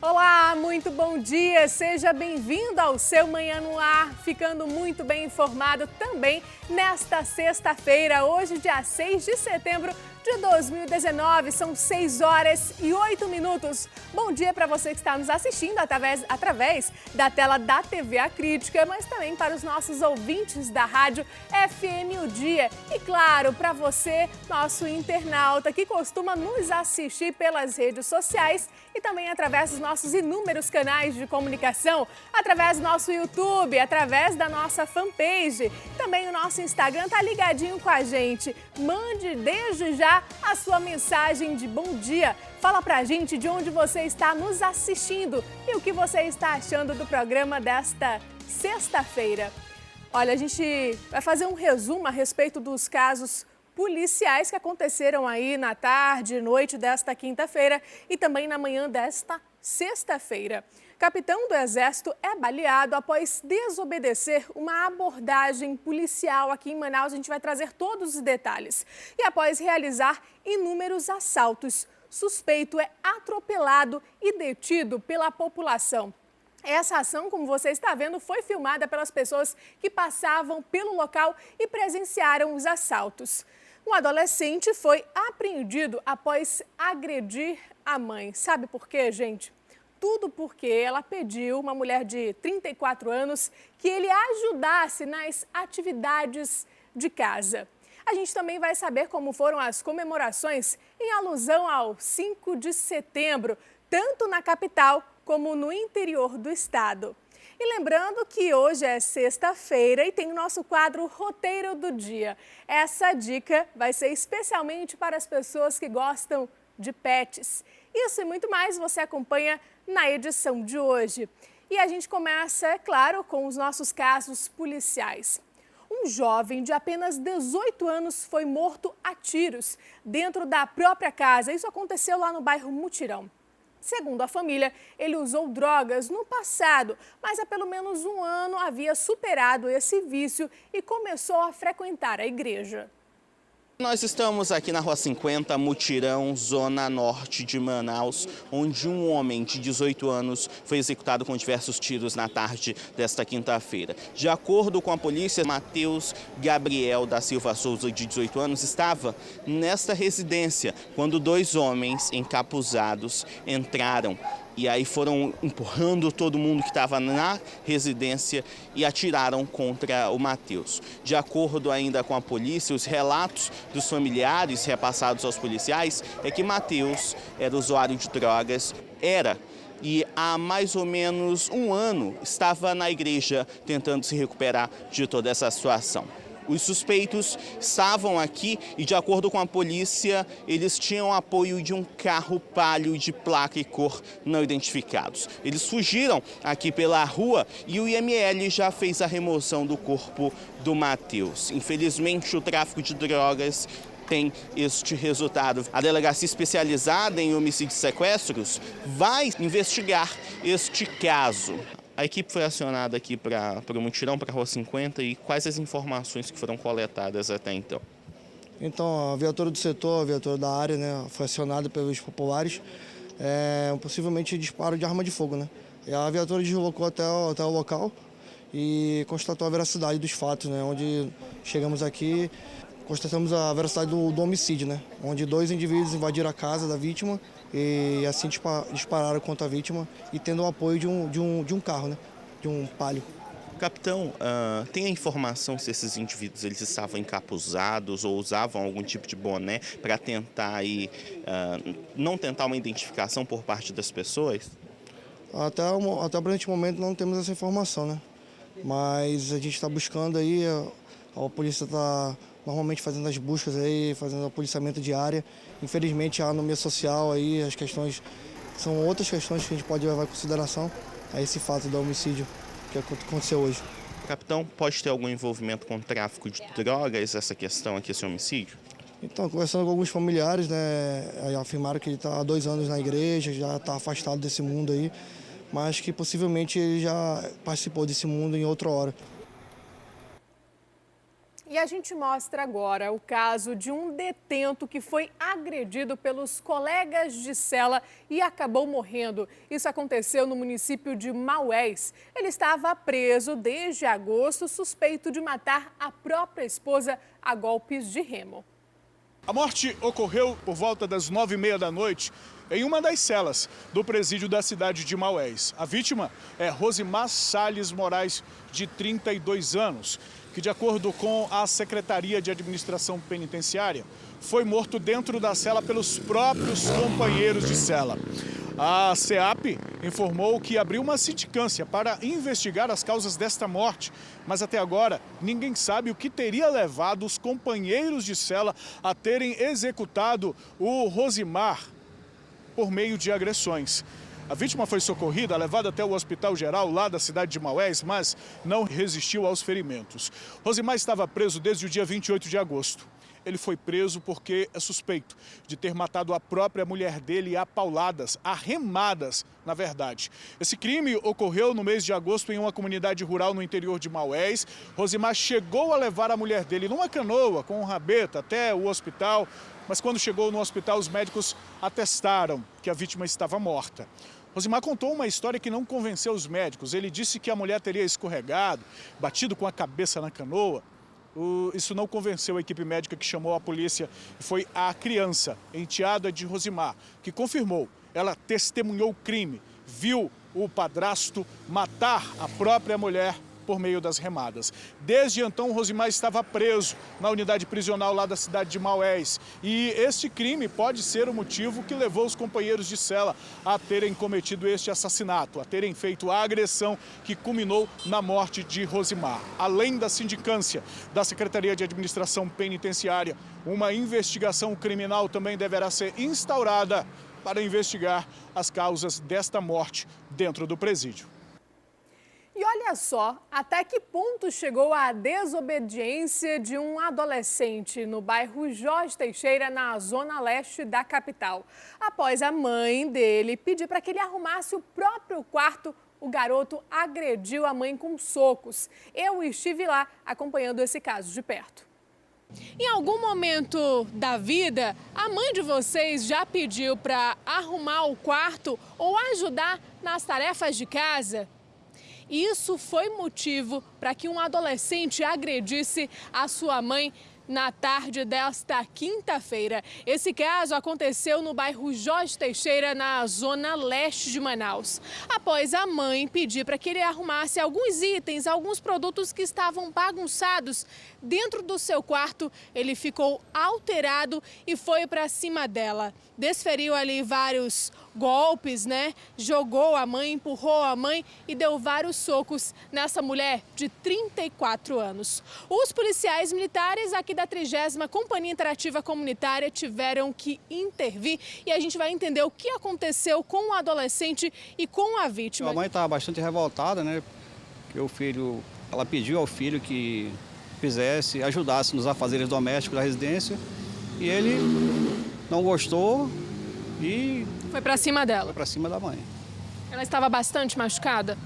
Olá, muito bom dia, seja bem-vindo ao seu Manhã no Ar, ficando muito bem informado também nesta sexta-feira, hoje dia 6 de setembro de 2019, são 6 horas e 8 minutos. Bom dia para você que está nos assistindo através da tela da TV A Crítica, mas também para os nossos ouvintes da rádio FM O Dia. E claro, para você, nosso internauta que costuma nos assistir pelas redes sociais e também através dos nossos inúmeros canais de comunicação, através do nosso YouTube, através da nossa fanpage. Também o nosso Instagram tá ligadinho com a gente. Mande desde já a sua mensagem de bom dia. Fala pra gente de onde você está nos assistindo e o que você está achando do programa desta sexta-feira. Olha, a gente vai fazer um resumo a respeito dos casos policiais que aconteceram aí na tarde e noite desta quinta-feira e também na manhã desta sexta-feira. Capitão do Exército é baleado após desobedecer uma abordagem policial aqui em Manaus. A gente vai trazer todos os detalhes. E após realizar inúmeros assaltos, suspeito é atropelado e detido pela população. Essa ação, como você está vendo, foi filmada pelas pessoas que passavam pelo local e presenciaram os assaltos. Um adolescente foi apreendido após agredir a mãe. Sabe por quê, gente? Tudo porque ela pediu, uma mulher de 34 anos, que ele ajudasse nas atividades de casa. A gente também vai saber como foram as comemorações em alusão ao 5 de setembro, tanto na capital como no interior do estado. E lembrando que hoje é sexta-feira e tem o nosso quadro Roteiro do Dia. Essa dica vai ser especialmente para as pessoas que gostam de pets. Isso e muito mais você acompanha na edição de hoje. E a gente começa, é claro, com os nossos casos policiais. Um jovem de apenas 18 anos foi morto a tiros dentro da própria casa. Isso aconteceu lá no bairro Mutirão. Segundo a família, ele usou drogas no passado, mas há pelo menos um ano havia superado esse vício e começou a frequentar a igreja. Nós estamos aqui na Rua 50, Mutirão, zona norte de Manaus, onde um homem de 18 anos foi executado com diversos tiros na tarde desta quinta-feira. De acordo com a polícia, Matheus Gabriel da Silva Souza, de 18 anos, estava nesta residência quando dois homens encapuzados entraram. E aí foram empurrando todo mundo que estava na residência e atiraram contra o Matheus. De acordo ainda com a polícia, os relatos dos familiares repassados aos policiais é que Matheus era usuário de drogas, e há mais ou menos um ano estava na igreja tentando se recuperar de toda essa situação. Os suspeitos estavam aqui e, de acordo com a polícia, eles tinham apoio de um carro Palio de placa e cor não identificados. Eles fugiram aqui pela rua e o IML já fez a remoção do corpo do Matheus. Infelizmente, o tráfico de drogas tem este resultado. A delegacia especializada em homicídios e sequestros vai investigar este caso. A equipe foi acionada aqui para o Mutirão, para a Rua 50, e quais as informações que foram coletadas até então? Então, a viatura do setor, a viatura da área, né, foi acionada pelos populares, possivelmente disparo de arma de fogo, né? E a viatura deslocou até o local e constatou a veracidade dos fatos, né? Onde chegamos aqui, constatamos a veracidade do homicídio, né? Onde dois indivíduos invadiram a casa da vítima e assim dispararam contra a vítima e tendo o apoio de um carro, né? De um Palio. Capitão, tem a informação se esses indivíduos eles estavam encapuzados ou usavam algum tipo de boné para tentar aí, não tentar uma identificação por parte das pessoas? Até o presente momento não temos essa informação, né? Mas a gente está buscando aí, a polícia está normalmente fazendo as buscas aí, fazendo o policiamento diário. Infelizmente, no meio social aí, as questões são outras questões que a gente pode levar em consideração a esse fato do homicídio que aconteceu hoje. Capitão, pode ter algum envolvimento com tráfico de drogas, essa questão aqui, esse homicídio? Então, conversando com alguns familiares, né, afirmaram que ele está há 2 anos na igreja, já está afastado desse mundo aí, mas que possivelmente ele já participou desse mundo em outra hora. E a gente mostra agora o caso de um detento que foi agredido pelos colegas de cela e acabou morrendo. Isso aconteceu no município de Maués. Ele estava preso desde agosto, suspeito de matar a própria esposa a golpes de remo. A morte ocorreu por volta das 9h30 da noite em uma das celas do presídio da cidade de Maués. A vítima é Rosimar Salles Moraes, de 32 anos, que, de acordo com a Secretaria de Administração Penitenciária, foi morto dentro da cela pelos próprios companheiros de cela. A SEAP informou que abriu uma sindicância para investigar as causas desta morte, mas até agora ninguém sabe o que teria levado os companheiros de cela a terem executado o Rosimar por meio de agressões. A vítima foi socorrida, levada até o Hospital Geral lá da cidade de Maués, mas não resistiu aos ferimentos. Rosimar estava preso desde o dia 28 de agosto. Ele foi preso porque é suspeito de ter matado a própria mulher dele a pauladas, arremadas, na verdade. Esse crime ocorreu no mês de agosto em uma comunidade rural no interior de Maués. Rosimar chegou a levar a mulher dele numa canoa com um rabeta até o hospital, mas quando chegou no hospital os médicos atestaram que a vítima estava morta. Rosimar contou uma história que não convenceu os médicos. Ele disse que a mulher teria escorregado, batido com a cabeça na canoa. Isso não convenceu a equipe médica que chamou a polícia. Foi a criança, enteada de Rosimar, que confirmou. Ela testemunhou o crime, viu o padrasto matar a própria mulher por meio das remadas. Desde então, Rosimar estava preso na unidade prisional lá da cidade de Maués. E este crime pode ser o motivo que levou os companheiros de cela a terem cometido este assassinato, a terem feito a agressão que culminou na morte de Rosimar. Além da sindicância da Secretaria de Administração Penitenciária, uma investigação criminal também deverá ser instaurada para investigar as causas desta morte dentro do presídio. E olha só, até que ponto chegou a desobediência de um adolescente no bairro Jorge Teixeira, na zona leste da capital. Após a mãe dele pedir para que ele arrumasse o próprio quarto, o garoto agrediu a mãe com socos. Eu estive lá acompanhando esse caso de perto. Em algum momento da vida, a mãe de vocês já pediu para arrumar o quarto ou ajudar nas tarefas de casa? Isso foi motivo para que um adolescente agredisse a sua mãe na tarde desta quinta-feira. Esse caso aconteceu no bairro Jorge Teixeira, na zona leste de Manaus. Após a mãe pedir para que ele arrumasse alguns itens, alguns produtos que estavam bagunçados dentro do seu quarto, ele ficou alterado e foi para cima dela. Desferiu ali vários golpes, né? Jogou a mãe, empurrou a mãe e deu vários socos nessa mulher de 34 anos. Os policiais militares aqui da 30ª Companhia Interativa Comunitária tiveram que intervir e a gente vai entender o que aconteceu com o adolescente e com a vítima. A mãe estava bastante revoltada, né? Porque ela pediu ao filho que ajudasse nos afazeres domésticos da residência e ele não gostou e foi para cima dela. Foi para cima da mãe. Ela estava bastante machucada?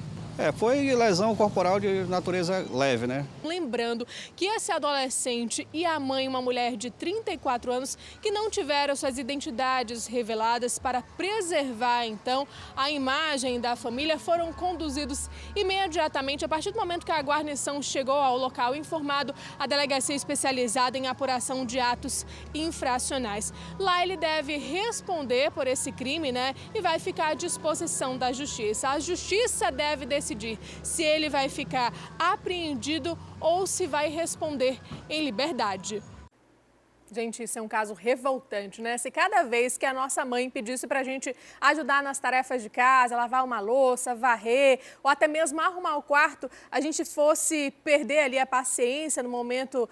Foi lesão corporal de natureza leve, né? Lembrando que esse adolescente e a mãe, uma mulher de 34 anos, que não tiveram suas identidades reveladas para preservar, então, a imagem da família, foram conduzidos imediatamente, a partir do momento que a guarnição chegou ao local, informado a delegacia especializada em apuração de atos infracionais. Lá ele deve responder por esse crime, né? E vai ficar à disposição da justiça. A justiça deve decidir se ele vai ficar apreendido ou se vai responder em liberdade. Gente, isso é um caso revoltante, né? Se cada vez que a nossa mãe pedisse para a gente ajudar nas tarefas de casa, lavar uma louça, varrer, ou até mesmo arrumar o quarto, a gente fosse perder ali a paciência no momento,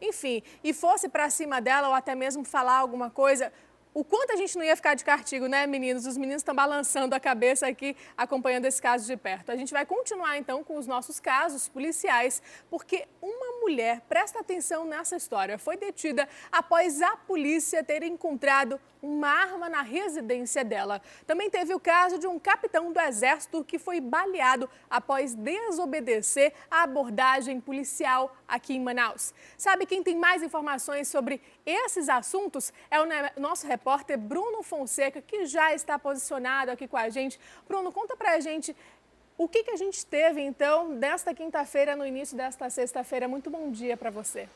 enfim, e fosse para cima dela ou até mesmo falar alguma coisa, o quanto a gente não ia ficar de castigo, né, meninos? Os meninos estão balançando a cabeça aqui, acompanhando esse caso de perto. A gente vai continuar, então, com os nossos casos policiais, porque uma mulher, presta atenção nessa história, foi detida após a polícia ter encontrado uma arma na residência dela. Também teve o caso de um capitão do Exército que foi baleado após desobedecer a abordagem policial aqui em Manaus. Sabe quem tem mais informações sobre esses assuntos? É o nosso repórter Bruno Fonseca, que já está posicionado aqui com a gente. Bruno, conta pra gente o que a gente teve, então, desta quinta-feira, no início desta sexta-feira. Muito bom dia para você.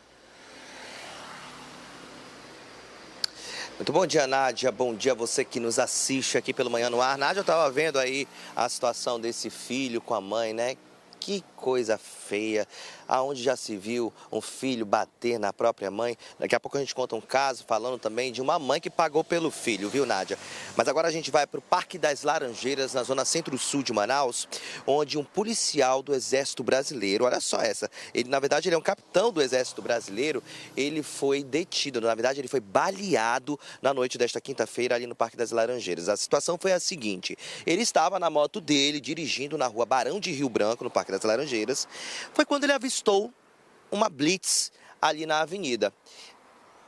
Muito bom dia, Nádia. Bom dia a você que nos assiste aqui pelo Manhã no Ar. Nádia, eu estava vendo aí a situação desse filho com a mãe, né? Que coisa feia, aonde já se viu um filho bater na própria mãe. Daqui a pouco a gente conta um caso falando também de uma mãe que pagou pelo filho, viu, Nádia? Mas agora a gente vai para o Parque das Laranjeiras, na zona centro-sul de Manaus, onde um policial do Exército Brasileiro, olha só essa, ele na verdade ele é um capitão do Exército Brasileiro, ele foi detido, na verdade ele foi baleado na noite desta quinta-feira ali no Parque das Laranjeiras. A situação foi a seguinte, ele estava na moto dele, dirigindo na rua Barão de Rio Branco, no Parque das Laranjeiras, foi quando ele avistou uma blitz ali na avenida.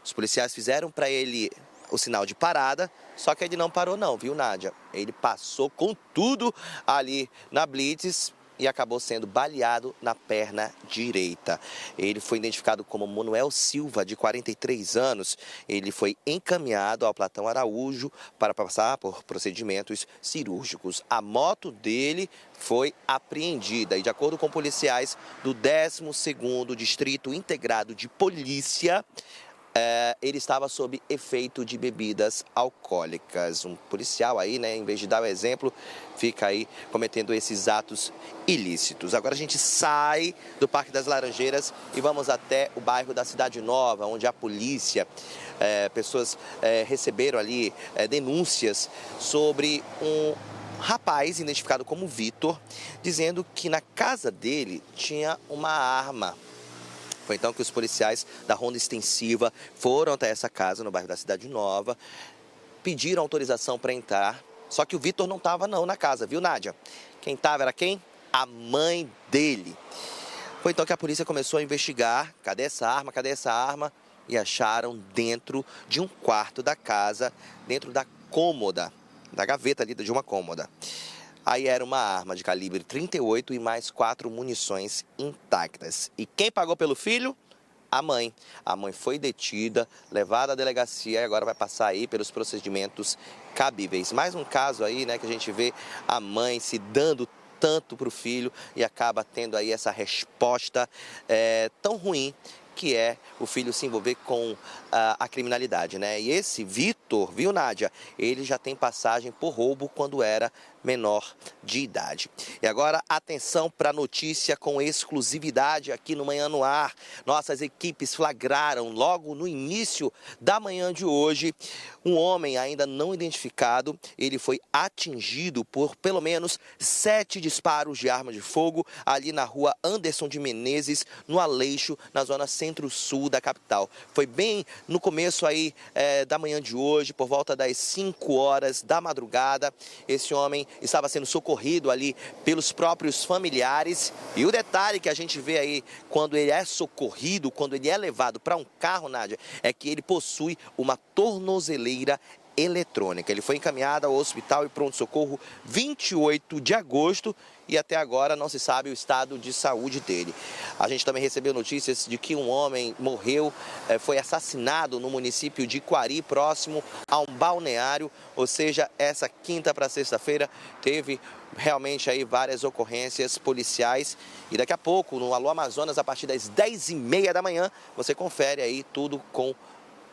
Os policiais fizeram para ele o sinal de parada, só que ele não parou não, viu, Nádia? Ele passou com tudo ali na blitz e acabou sendo baleado na perna direita. Ele foi identificado como Manuel Silva, de 43 anos. Ele foi encaminhado ao Platão Araújo para passar por procedimentos cirúrgicos. A moto dele foi apreendida e, de acordo com policiais do 12º Distrito Integrado de Polícia, ele estava sob efeito de bebidas alcoólicas. Um policial aí, né, em vez de dar o exemplo, fica aí cometendo esses atos ilícitos. Agora a gente sai do Parque das Laranjeiras e vamos até o bairro da Cidade Nova, onde a polícia, pessoas receberam ali denúncias sobre um rapaz identificado como Vitor, dizendo que na casa dele tinha uma arma. Foi então que os policiais da Ronda Extensiva foram até essa casa no bairro da Cidade Nova, pediram autorização para entrar, só que o Vitor não estava não na casa, viu, Nádia? Quem estava era quem? A mãe dele. Foi então que a polícia começou a investigar, cadê essa arma, cadê essa arma? E acharam dentro de um quarto da casa, dentro da cômoda, da gaveta ali de uma cômoda. Aí era uma arma de calibre 38 e mais 4 munições intactas. E quem pagou pelo filho? A mãe. A mãe foi detida, levada à delegacia e agora vai passar aí pelos procedimentos cabíveis. Mais um caso aí, né, que a gente vê a mãe se dando tanto para o filho e acaba tendo aí essa resposta tão ruim, que é o filho se envolver com a criminalidade, né? E esse Vitor, viu, Nádia? Ele já tem passagem por roubo quando era menor de idade. E agora, atenção para a notícia com exclusividade aqui no Manhã no Ar. Nossas equipes flagraram logo no início da manhã de hoje um homem ainda não identificado. Ele foi atingido por pelo menos 7 disparos de arma de fogo ali na rua Anderson de Menezes, no Aleixo, na zona centro-sul da capital. Foi bem no começo aí da manhã de hoje, por volta das 5 horas da madrugada. Esse homem estava sendo socorrido ali pelos próprios familiares. E o detalhe que a gente vê aí quando ele é socorrido, quando ele é levado para um carro, Nádia, é que ele possui uma tornozeleira eletrônica. Ele foi encaminhado ao hospital e pronto-socorro 28 de agosto e até agora não se sabe o estado de saúde dele. A gente também recebeu notícias de que um homem morreu, foi assassinado no município de Quari, próximo a um balneário, ou seja, essa quinta para sexta-feira teve realmente aí várias ocorrências policiais e daqui a pouco no Alô Amazonas, a partir das 10h30 da manhã, você confere aí tudo com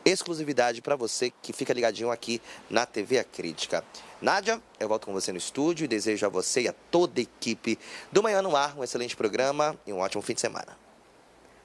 exclusividade para você que fica ligadinho aqui na TV A Crítica. Nádia, eu volto com você no estúdio e desejo a você e a toda a equipe do Manhã no Ar um excelente programa e um ótimo fim de semana.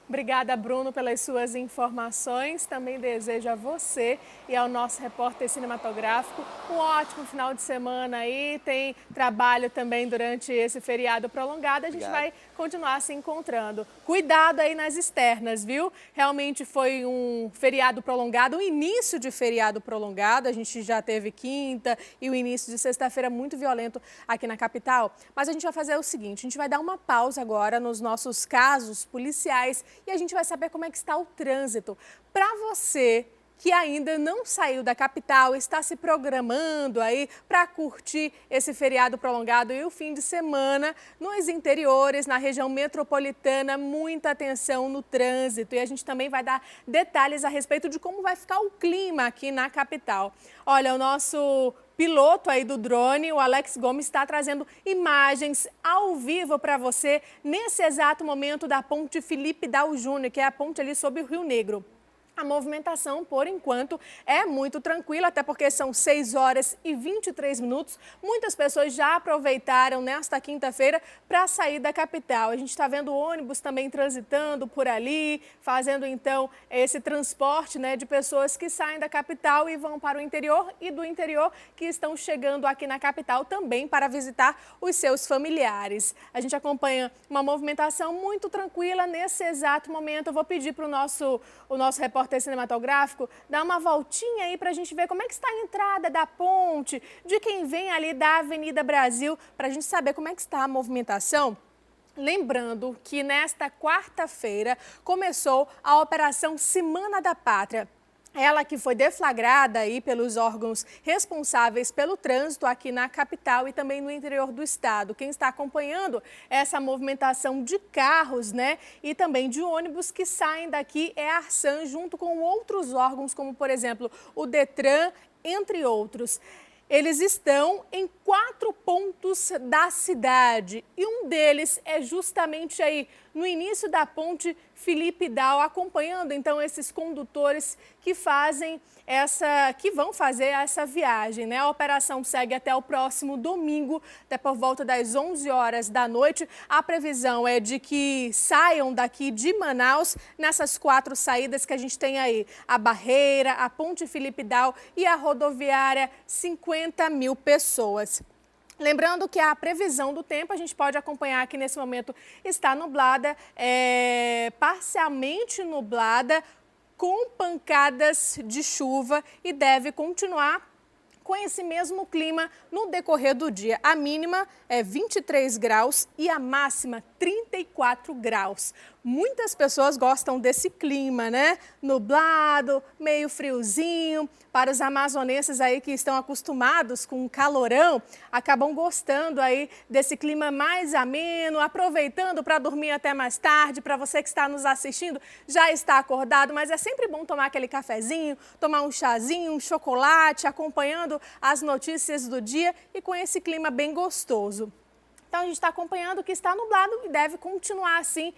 Obrigada, Bruno, pelas suas informações. Também desejo a você e ao nosso repórter cinematográfico um ótimo final de semana aí. Tem trabalho também durante esse feriado prolongado. A gente vai continuar se encontrando. Cuidado aí nas externas, viu? Realmente foi um feriado prolongado, um início de feriado prolongado. A gente já teve quinta e o início de sexta-feira muito violento aqui na capital. Mas a gente vai fazer o seguinte, a gente vai dar uma pausa agora nos nossos casos policiais e a gente vai saber como é que está o trânsito. Para você que ainda não saiu da capital, está se programando aí para curtir esse feriado prolongado e o fim de semana nos interiores, na região metropolitana, muita atenção no trânsito. E a gente também vai dar detalhes a respeito de como vai ficar o clima aqui na capital. Olha, o nosso piloto aí do drone, o Alex Gomes, está trazendo imagens ao vivo para você nesse exato momento da ponte Felipe Dal Júnior, que é a ponte ali sobre o Rio Negro. A movimentação, por enquanto, é muito tranquila, até porque são 6 horas e 23 minutos. Muitas pessoas já aproveitaram nesta quinta-feira para sair da capital. A gente está vendo ônibus também transitando por ali, fazendo então esse transporte, né, de pessoas que saem da capital e vão para o interior e do interior que estão chegando aqui na capital também para visitar os seus familiares. A gente acompanha uma movimentação muito tranquila nesse exato momento. Eu vou pedir para o nosso repórter cinematográfico dar uma voltinha aí para a gente ver como é que está a entrada da ponte, de quem vem ali da Avenida Brasil, para a gente saber como é que está a movimentação. Lembrando que nesta quarta-feira começou a Operação Semana da Pátria. Ela que foi deflagrada aí pelos órgãos responsáveis pelo trânsito aqui na capital e também no interior do estado. Quem está acompanhando essa movimentação de carros, né, e também de ônibus que saem daqui é a Arsan, junto com outros órgãos, como por exemplo o Detran, entre outros. Eles estão em 4 pontos da cidade e um deles é justamente aí no início da ponte Felipe Dal, acompanhando então esses condutores que vão fazer essa viagem, né? A operação segue até o próximo domingo, até por volta das 11 horas da noite. A previsão é de que saiam daqui de Manaus nessas 4 saídas que a gente tem aí: a Barreira, a ponte Felipe Dal e a rodoviária 50.000 pessoas. Lembrando que a previsão do tempo, a gente pode acompanhar que nesse momento está nublada, parcialmente nublada, com pancadas de chuva e deve continuar com esse mesmo clima no decorrer do dia. A mínima é 23 graus e a máxima 34 graus. Muitas pessoas gostam desse clima, né? Nublado, meio friozinho. Para os amazonenses aí que estão acostumados com calorão, acabam gostando aí desse clima mais ameno, aproveitando para dormir até mais tarde. Para você que está nos assistindo, já está acordado, mas é sempre bom tomar aquele cafezinho, tomar um chazinho, um chocolate, acompanhando as notícias do dia e com esse clima bem gostoso. Então a gente está acompanhando que está nublado e deve continuar assim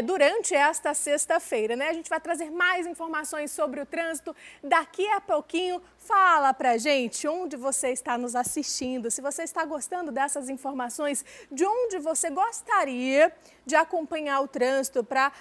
durante esta sexta-feira, né? A gente vai trazer mais informações sobre o trânsito daqui a pouquinho. Fala pra gente onde você está nos assistindo, se você está gostando dessas informações, de onde você gostaria de acompanhar o trânsito para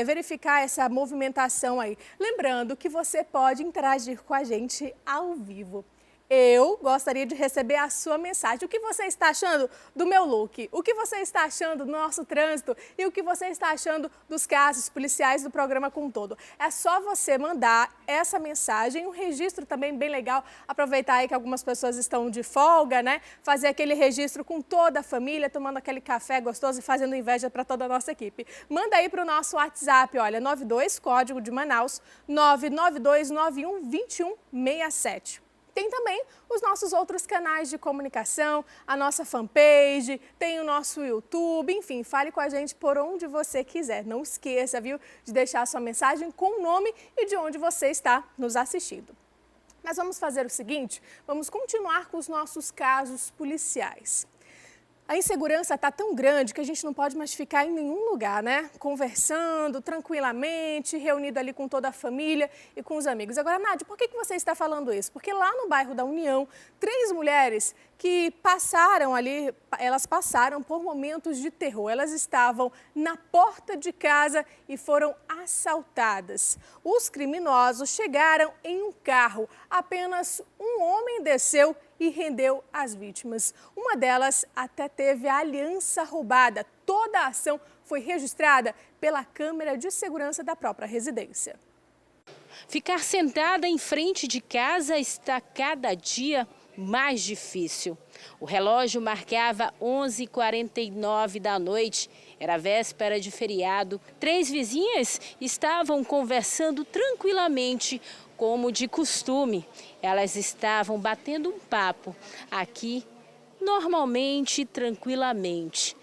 verificar essa movimentação aí. Lembrando que você pode interagir com a gente ao vivo. Eu gostaria de receber a sua mensagem. O que você está achando do meu look? O que você está achando do nosso trânsito? E o que você está achando dos casos policiais do programa como um todo? É só você mandar essa mensagem, um registro também bem legal. Aproveitar aí que algumas pessoas estão de folga, né? Fazer aquele registro com toda a família, tomando aquele café gostoso e fazendo inveja para toda a nossa equipe. Manda aí para o nosso WhatsApp, olha, 92, código de Manaus, 992912167. Tem também os nossos outros canais de comunicação, a nossa fanpage, tem o nosso YouTube, enfim, fale com a gente por onde você quiser. Não esqueça, viu, de deixar a sua mensagem com o nome e de onde você está nos assistindo. Mas vamos fazer o seguinte, vamos continuar com os nossos casos policiais. A insegurança está tão grande que a gente não pode mais ficar em nenhum lugar, né? Conversando tranquilamente, reunido ali com toda a família e com os amigos. Agora, Nádia, por que você está falando isso? Porque lá no bairro da União, 3 mulheres que passaram ali, elas passaram por momentos de terror. Elas estavam na porta de casa e foram assaltadas. Os criminosos chegaram em um carro. Apenas um homem desceu e rendeu as vítimas. Uma delas até teve a aliança roubada. Toda a ação foi registrada pela câmera de segurança da própria residência. Ficar sentada em frente de casa está cada dia mais difícil. O relógio marcava 11h49 da noite, era véspera de feriado. 3 vizinhas estavam conversando tranquilamente, como de costume. Elas estavam batendo um papo aqui, normalmente, tranquilamente.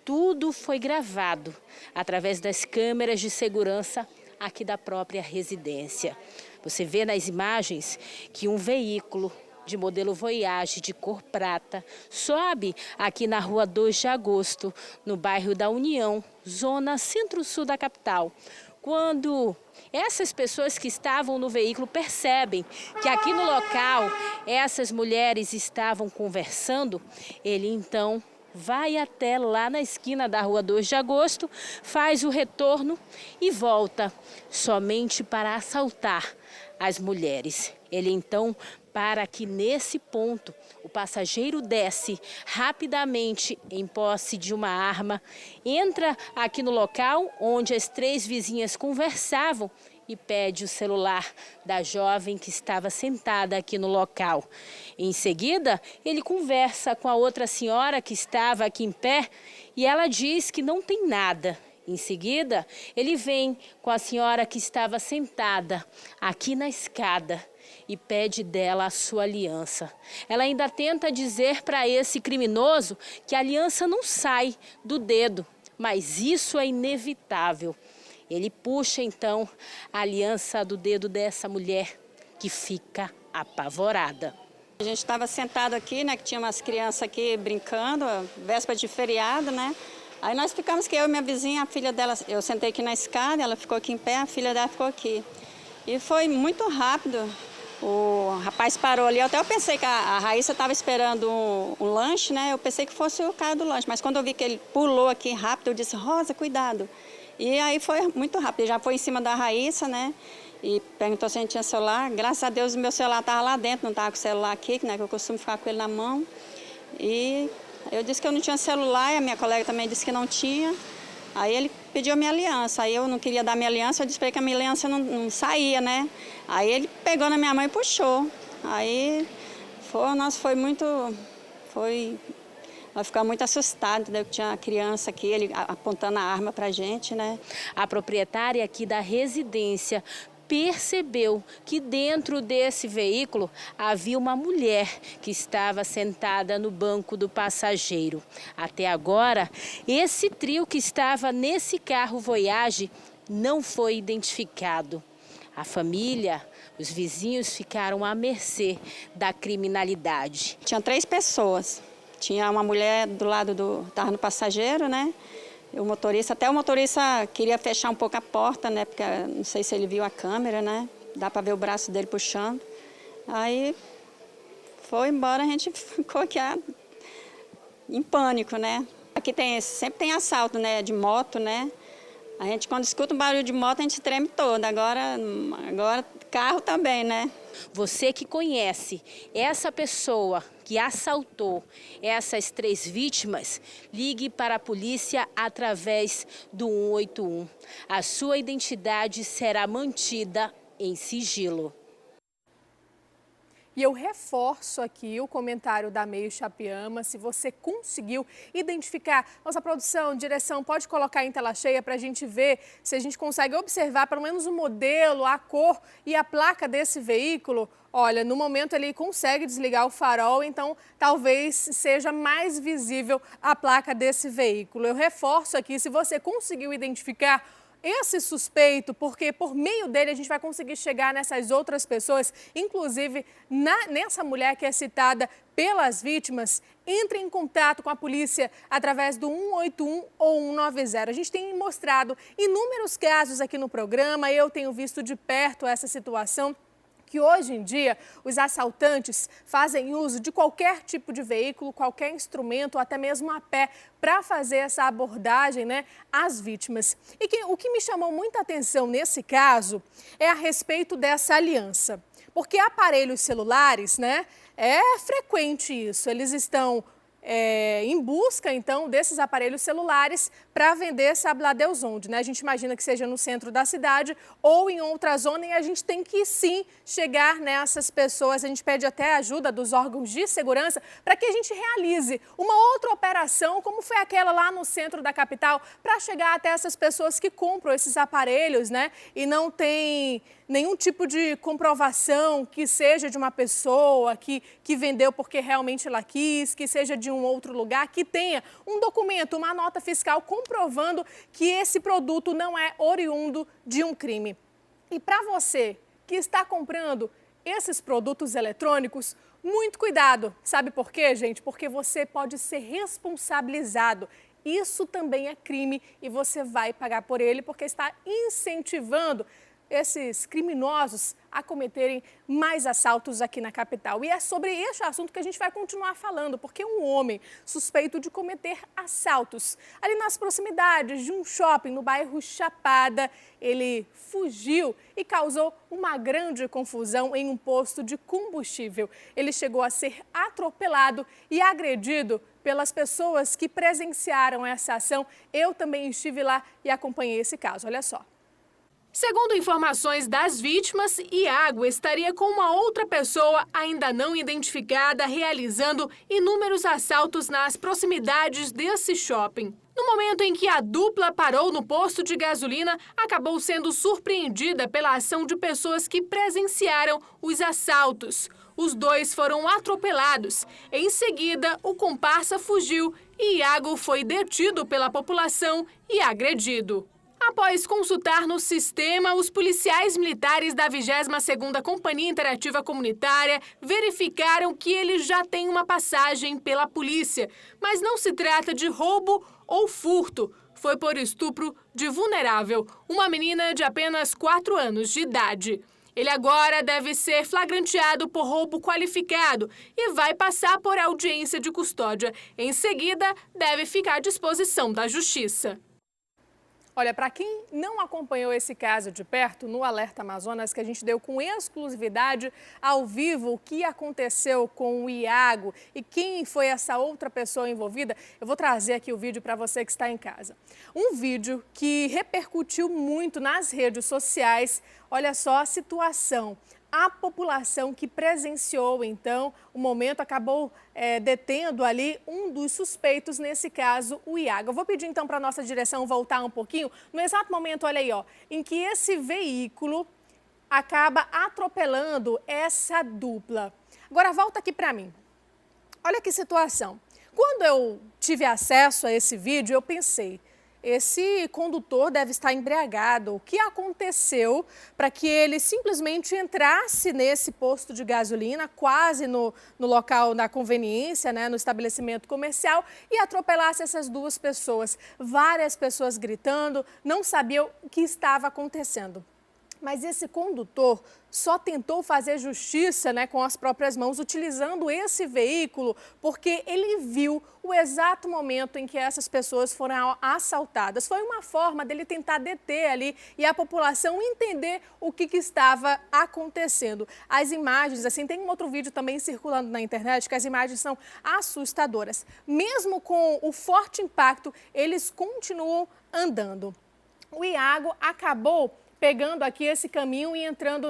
Tudo foi gravado através das câmeras de segurança aqui da própria residência. Você vê nas imagens que um veículo de modelo Voyage de cor prata sobe aqui na rua 2 de agosto, no bairro da União, zona centro-sul da capital. Quando essas pessoas que estavam no veículo percebem que aqui no local essas mulheres estavam conversando, ele então vai até lá na esquina da rua 2 de agosto, faz o retorno e volta somente para assaltar as mulheres. Ele então para que nesse ponto o passageiro desce rapidamente em posse de uma arma, entra aqui no local onde as 3 vizinhas conversavam e pede o celular da jovem que estava sentada aqui no local. Em seguida, ele conversa com a outra senhora que estava aqui em pé e ela diz que não tem nada. Em seguida, ele vem com a senhora que estava sentada aqui na escada e pede dela a sua aliança. Ela ainda tenta dizer para esse criminoso que a aliança não sai do dedo, mas isso é inevitável. Ele puxa então a aliança do dedo dessa mulher que fica apavorada. A gente estava sentado aqui, né, que tinha umas crianças aqui brincando, véspera de feriado, né? Aí nós ficamos que eu e minha vizinha, a filha dela, eu sentei aqui na escada, ela ficou aqui em pé, a filha dela ficou aqui. E foi muito rápido. O rapaz parou ali, até eu pensei que a Raíssa estava esperando um lanche, né? Eu pensei que fosse o cara do lanche, mas quando eu vi que ele pulou aqui rápido, eu disse, Rosa, cuidado. E aí foi muito rápido, ele já foi em cima da Raíssa, né? E perguntou se a gente tinha celular. Graças a Deus o meu celular estava lá dentro, não estava com o celular aqui, né? Que eu costumo ficar com ele na mão. E eu disse que eu não tinha celular e a minha colega também disse que não tinha. Aí ele pediu a minha aliança, aí eu não queria dar minha aliança, eu disse para ele que a minha aliança não saía, né? Aí ele pegou na minha mão e puxou. Aí nós ficamos muito assustados, né? Tinha uma criança aqui, ele apontando a arma para a gente, né? A proprietária aqui da residência percebeu que dentro desse veículo havia uma mulher que estava sentada no banco do passageiro. Até agora, esse trio que estava nesse carro Voyage não foi identificado. A família, os vizinhos ficaram à mercê da criminalidade. Tinha 3 pessoas. Tinha uma mulher do lado estava no passageiro, né? O motorista queria fechar um pouco a porta, né? Porque não sei se ele viu a câmera, né? Dá para ver o braço dele puxando. Aí foi embora, a gente ficou aqui em pânico, né? Aqui sempre tem assalto, né? De moto, né? A gente quando escuta um barulho de moto a gente treme todo. Agora carro também, né? Você que conhece essa pessoa que assaltou essas 3 vítimas, ligue para a polícia através do 181. A sua identidade será mantida em sigilo. E eu reforço aqui o comentário da Meio Chapiama, se você conseguiu identificar. Nossa produção, direção, pode colocar em tela cheia para a gente ver se a gente consegue observar pelo menos o modelo, a cor e a placa desse veículo. Olha, no momento ele consegue desligar o farol, então talvez seja mais visível a placa desse veículo. Eu reforço aqui, se você conseguiu identificar esse suspeito, porque por meio dele a gente vai conseguir chegar nessas outras pessoas, inclusive nessa mulher que é citada pelas vítimas, entre em contato com a polícia através do 181 ou 190. A gente tem mostrado inúmeros casos aqui no programa, eu tenho visto de perto essa situação, que hoje em dia os assaltantes fazem uso de qualquer tipo de veículo, qualquer instrumento, até mesmo a pé, para fazer essa abordagem, né, às vítimas. E o que me chamou muita atenção nesse caso é a respeito dessa aliança. Porque aparelhos celulares, né, é frequente isso, eles estão em busca, então, desses aparelhos celulares para vender Sabladeus onde, né? A gente imagina que seja no centro da cidade ou em outra zona e a gente tem que, sim, chegar nessas pessoas. A gente pede até a ajuda dos órgãos de segurança para que a gente realize uma outra operação, como foi aquela lá no centro da capital, para chegar até essas pessoas que compram esses aparelhos, né? E não tem nenhum tipo de comprovação que seja de uma pessoa que vendeu porque realmente ela quis, que seja de um outro lugar, que tenha um documento, uma nota fiscal comprovando que esse produto não é oriundo de um crime. E para você que está comprando esses produtos eletrônicos, muito cuidado. Sabe por quê, gente? Porque você pode ser responsabilizado. Isso também é crime e você vai pagar por ele porque está incentivando esses criminosos a cometerem mais assaltos aqui na capital. E é sobre este assunto que a gente vai continuar falando, porque um homem suspeito de cometer assaltos ali nas proximidades de um shopping no bairro Chapada, ele fugiu e causou uma grande confusão em um posto de combustível. Ele chegou a ser atropelado e agredido pelas pessoas que presenciaram essa ação. Eu também estive lá e acompanhei esse caso. Olha só. Segundo informações das vítimas, Iago estaria com uma outra pessoa ainda não identificada realizando inúmeros assaltos nas proximidades desse shopping. No momento em que a dupla parou no posto de gasolina, acabou sendo surpreendida pela ação de pessoas que presenciaram os assaltos. Os dois foram atropelados. Em seguida, o comparsa fugiu e Iago foi detido pela população e agredido. Após consultar no sistema, os policiais militares da 22ª Companhia Interativa Comunitária verificaram que ele já tem uma passagem pela polícia, mas não se trata de roubo ou furto. Foi por estupro de vulnerável, uma menina de apenas 4 anos de idade. Ele agora deve ser flagranteado por roubo qualificado e vai passar por audiência de custódia. Em seguida, deve ficar à disposição da Justiça. Olha, para quem não acompanhou esse caso de perto, no Alerta Amazonas, que a gente deu com exclusividade ao vivo o que aconteceu com o Iago e quem foi essa outra pessoa envolvida, eu vou trazer aqui o vídeo para você que está em casa. Um vídeo que repercutiu muito nas redes sociais. Olha só a situação. A população que presenciou, então, o momento acabou detendo ali um dos suspeitos, nesse caso, o Iago. Eu vou pedir, então, para a nossa direção voltar um pouquinho. No exato momento, olha aí, ó, em que esse veículo acaba atropelando essa dupla. Agora, volta aqui para mim. Olha que situação. Quando eu tive acesso a esse vídeo, eu pensei, esse condutor deve estar embriagado. O que aconteceu para que ele simplesmente entrasse nesse posto de gasolina, quase no local da conveniência, né, no estabelecimento comercial, e atropelasse essas duas pessoas? Várias pessoas gritando, não sabiam o que estava acontecendo. Mas esse condutor só tentou fazer justiça, né, com as próprias mãos, utilizando esse veículo, porque ele viu o exato momento em que essas pessoas foram assaltadas. Foi uma forma dele tentar deter ali e a população entender o que estava acontecendo. As imagens, assim, tem um outro vídeo também circulando na internet, que as imagens são assustadoras. Mesmo com o forte impacto, eles continuam andando. O Iago acabou pegando aqui esse caminho e entrando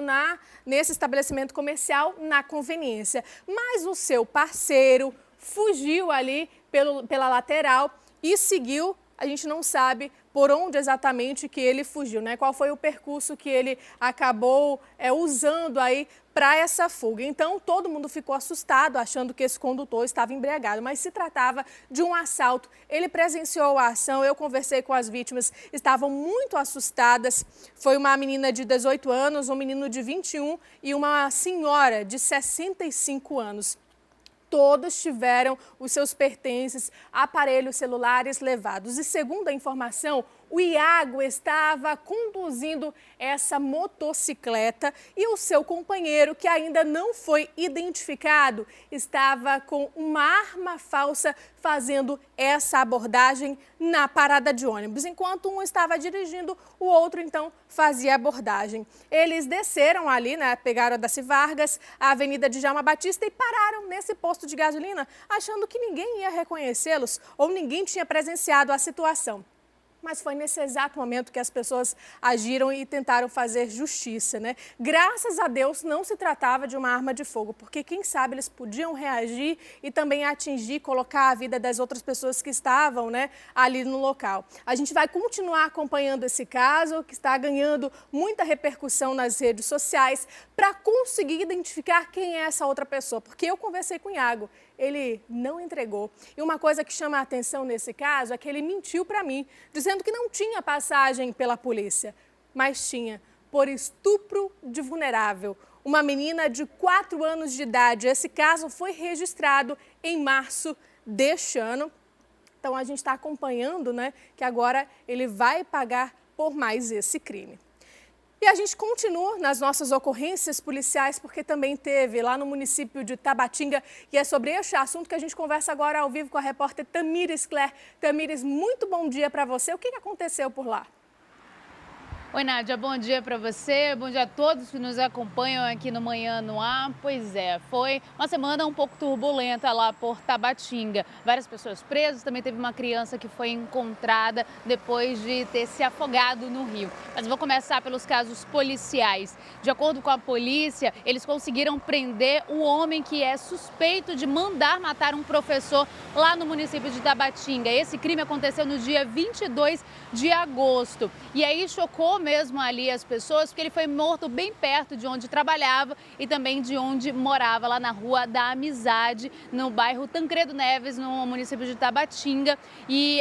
nesse estabelecimento comercial na conveniência. Mas o seu parceiro fugiu ali pela lateral e seguiu, a gente não sabe por onde exatamente que ele fugiu, né? Qual foi o percurso que ele acabou usando aí para essa fuga. Então, todo mundo ficou assustado, achando que esse condutor estava embriagado, mas se tratava de um assalto. Ele presenciou a ação, eu conversei com as vítimas, estavam muito assustadas. Foi uma menina de 18 anos, um menino de 21 e uma senhora de 65 anos. Todos tiveram os seus pertences, aparelhos celulares levados. E segundo a informação, O Iago estava conduzindo essa motocicleta e o seu companheiro, que ainda não foi identificado, estava com uma arma falsa fazendo essa abordagem na parada de ônibus. Enquanto um estava dirigindo, o outro então fazia a abordagem. Eles desceram ali, né, pegaram a Daci Vargas, a Avenida Djalma Batista e pararam nesse posto de gasolina, achando que ninguém ia reconhecê-los ou ninguém tinha presenciado a situação. Mas foi nesse exato momento que as pessoas agiram e tentaram fazer justiça, né? Graças a Deus não se tratava de uma arma de fogo, porque quem sabe eles podiam reagir e também atingir, colocar a vida das outras pessoas que estavam, né, ali no local. A gente vai continuar acompanhando esse caso, que está ganhando muita repercussão nas redes sociais, para conseguir identificar quem é essa outra pessoa, porque eu conversei com o Iago. Ele não entregou. E uma coisa que chama a atenção nesse caso é que ele mentiu para mim, dizendo que não tinha passagem pela polícia, mas tinha por estupro de vulnerável. Uma menina de 4 anos de idade. Esse caso foi registrado em março deste ano. Então a gente está acompanhando, né, que agora ele vai pagar por mais esse crime. E a gente continua nas nossas ocorrências policiais, porque também teve lá no município de Tabatinga, e é sobre este assunto que a gente conversa agora ao vivo com a repórter Tamires Claire. Tamires, muito bom dia para você. O que aconteceu por lá? Oi, Nádia, bom dia para você, bom dia a todos que nos acompanham aqui no Manhã no Ar. Pois é, foi uma semana um pouco turbulenta lá por Tabatinga. Várias pessoas presas, também teve uma criança que foi encontrada depois de ter se afogado no rio. Mas vou começar pelos casos policiais. De acordo com a polícia, eles conseguiram prender o homem que é suspeito de mandar matar um professor lá no município de Tabatinga. Esse crime aconteceu no dia 22 de agosto. E aí chocou mesmo ali as pessoas, porque ele foi morto bem perto de onde trabalhava e também de onde morava, lá na Rua da Amizade, no bairro Tancredo Neves, no município de Tabatinga. E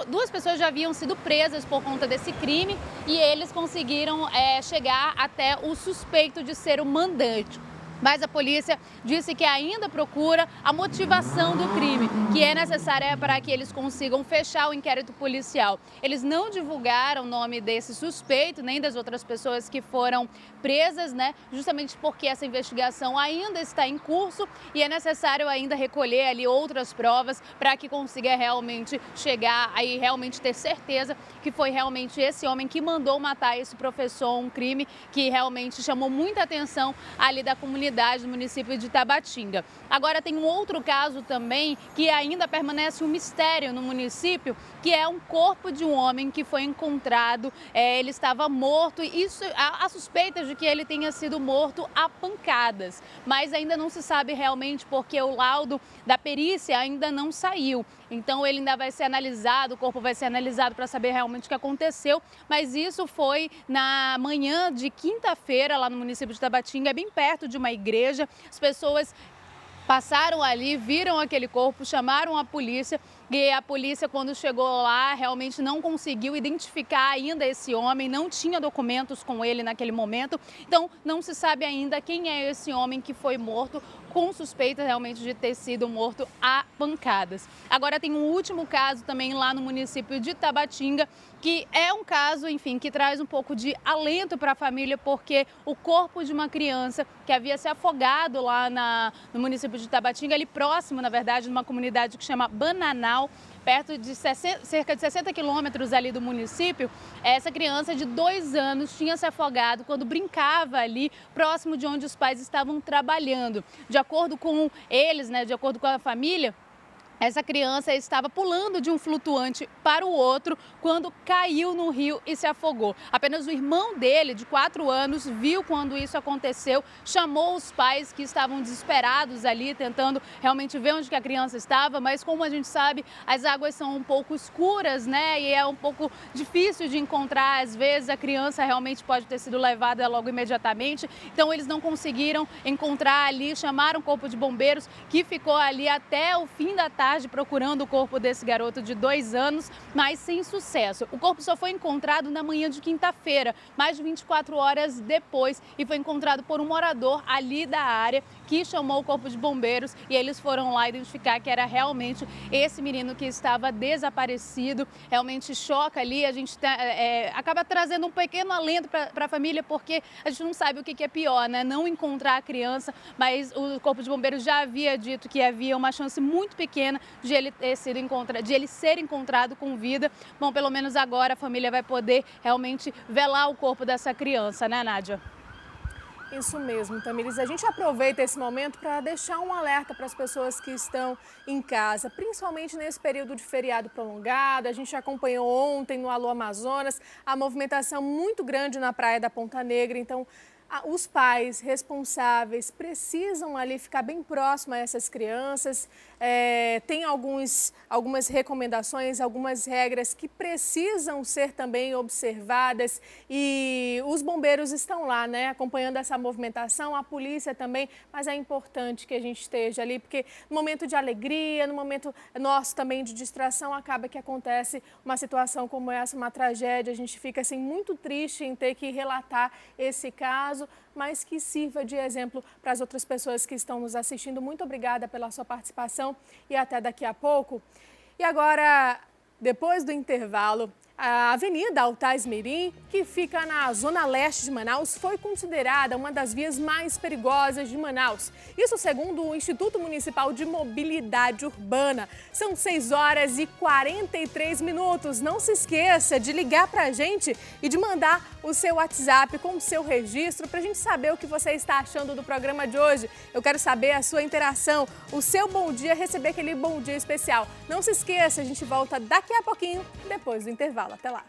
duas pessoas já haviam sido presas por conta desse crime e eles conseguiram chegar até o suspeito de ser o mandante. Mas a polícia disse que ainda procura a motivação do crime, que é necessária para que eles consigam fechar o inquérito policial. Eles não divulgaram o nome desse suspeito, nem das outras pessoas que foram presas, né? Justamente porque essa investigação ainda está em curso e é necessário ainda recolher ali outras provas para que consiga realmente chegar aí, realmente ter certeza que foi realmente esse homem que mandou matar esse professor, um crime que realmente chamou muita atenção ali da comunidade do município de Tabatinga. Agora tem um outro caso também que ainda permanece um mistério no município, que é um corpo de um homem que foi encontrado, ele estava morto e há suspeitas de que ele tenha sido morto a pancadas, mas ainda não se sabe realmente porque o laudo da perícia ainda não saiu. Então ele ainda vai ser analisado, o corpo vai ser analisado para saber realmente o que aconteceu, mas isso foi na manhã de quinta-feira lá no município de Tabatinga, bem perto de uma igreja. As pessoas passaram ali, viram aquele corpo, chamaram a polícia e a polícia, quando chegou lá, realmente não conseguiu identificar ainda esse homem, não tinha documentos com ele naquele momento, então não se sabe ainda quem é esse homem que foi morto, com suspeita realmente de ter sido morto a pancadas. Agora tem um último caso também lá no município de Tabatinga, que é um caso, enfim, que traz um pouco de alento para a família, porque o corpo de uma criança que havia se afogado lá no município de Tabatinga, ali próximo, na verdade, numa comunidade que chama Bananal, perto de cerca de 60 quilômetros ali do município, essa criança de 2 anos tinha se afogado quando brincava ali próximo de onde os pais estavam trabalhando. De acordo com eles, né, de acordo com a família, essa criança estava pulando de um flutuante para o outro quando caiu no rio e se afogou. Apenas o irmão dele, de 4 anos, viu quando isso aconteceu, chamou os pais que estavam desesperados ali, tentando realmente ver onde que a criança estava, mas como a gente sabe, as águas são um pouco escuras, né? E é um pouco difícil de encontrar, às vezes a criança realmente pode ter sido levada logo imediatamente, então eles não conseguiram encontrar ali, chamaram o corpo de bombeiros, que ficou ali até o fim da tarde, procurando o corpo desse garoto de 2 anos, mas sem sucesso. O corpo só foi encontrado na manhã de quinta-feira, mais de 24 horas depois, e foi encontrado por um morador ali da área que chamou o Corpo de Bombeiros e eles foram lá identificar que era realmente esse menino que estava desaparecido. Realmente choca ali, a gente acaba trazendo um pequeno alento para a família, porque a gente não sabe o que é pior, né? Não encontrar a criança, mas o Corpo de Bombeiros já havia dito que havia uma chance muito pequena de ele ser encontrado com vida. Bom, pelo menos agora a família vai poder realmente velar o corpo dessa criança, né, Nádia? Isso mesmo, Tamires. A gente aproveita esse momento para deixar um alerta para as pessoas que estão em casa, principalmente nesse período de feriado prolongado. A gente acompanhou ontem no Alô Amazonas a movimentação muito grande na praia da Ponta Negra. Então, os pais responsáveis precisam ali ficar bem próximo a essas crianças. Tem algumas recomendações, algumas regras que precisam ser também observadas e os bombeiros estão lá, né, acompanhando essa movimentação, a polícia também, mas é importante que a gente esteja ali, porque no momento de alegria, no momento nosso também de distração, acaba que acontece uma situação como essa, uma tragédia, a gente fica assim muito triste em ter que relatar esse caso, mas que sirva de exemplo para as outras pessoas que estão nos assistindo. Muito obrigada pela sua participação e até daqui a pouco. E agora, depois do intervalo, a Avenida Altais Mirim, que fica na zona leste de Manaus, foi considerada uma das vias mais perigosas de Manaus. Isso segundo o Instituto Municipal de Mobilidade Urbana. São 6h43. Não se esqueça de ligar para a gente e de mandar o seu WhatsApp com o seu registro para a gente saber o que você está achando do programa de hoje. Eu quero saber a sua interação, o seu bom dia, receber aquele bom dia especial. Não se esqueça, a gente volta daqui a pouquinho, depois do intervalo. Até lá!